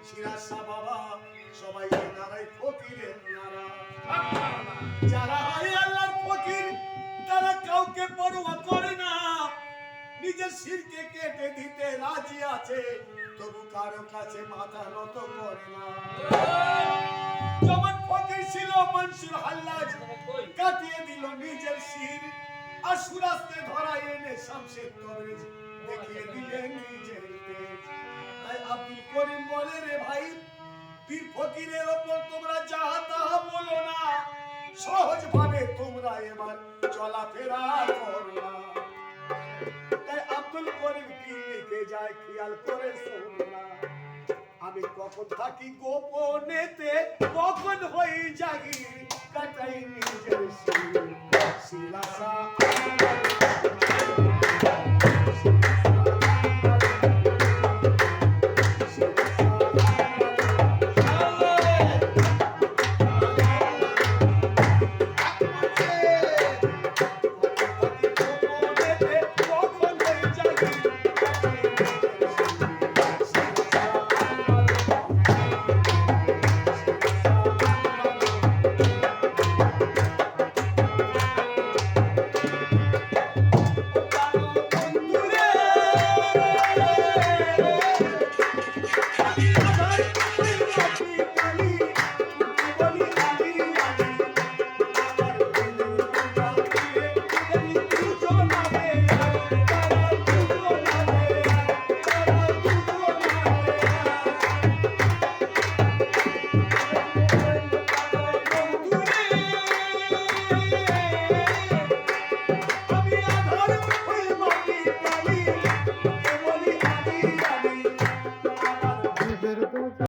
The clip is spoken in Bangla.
শিরাশা বাবা সবাই নারাই ফকিরের নারা। যারা হয় আল্লাহর ফকির তারা কাউকে পরোয়া করে না, নিজের শিরকে কেটে দিতে রাজি আছে, তবু কারো কাছে মাথা নত করে না। যেমন ফকির ছিল মনসুর হাল্লাজ, কাটিয়ে দিল নিজের শির, আর সুরাজকে ধরা এনে শামসের তবরেজ দেখিয়ে দিলেন নিজের তেজ। তাই আব্দুল করিম বলে রে ভাই, পীর ফকিরের ওপর তোমরা যাহা তাহা বলো না, সহজ ভাবে তোমরা এবার চলাফেরা করো না। তাই আব্দুল করিম কি লিখে যায় খেয়াল করে শোনো না। আমি কখন থাকি গোপনেতে, কখন হই জাগির, কাটাই নিজের শির।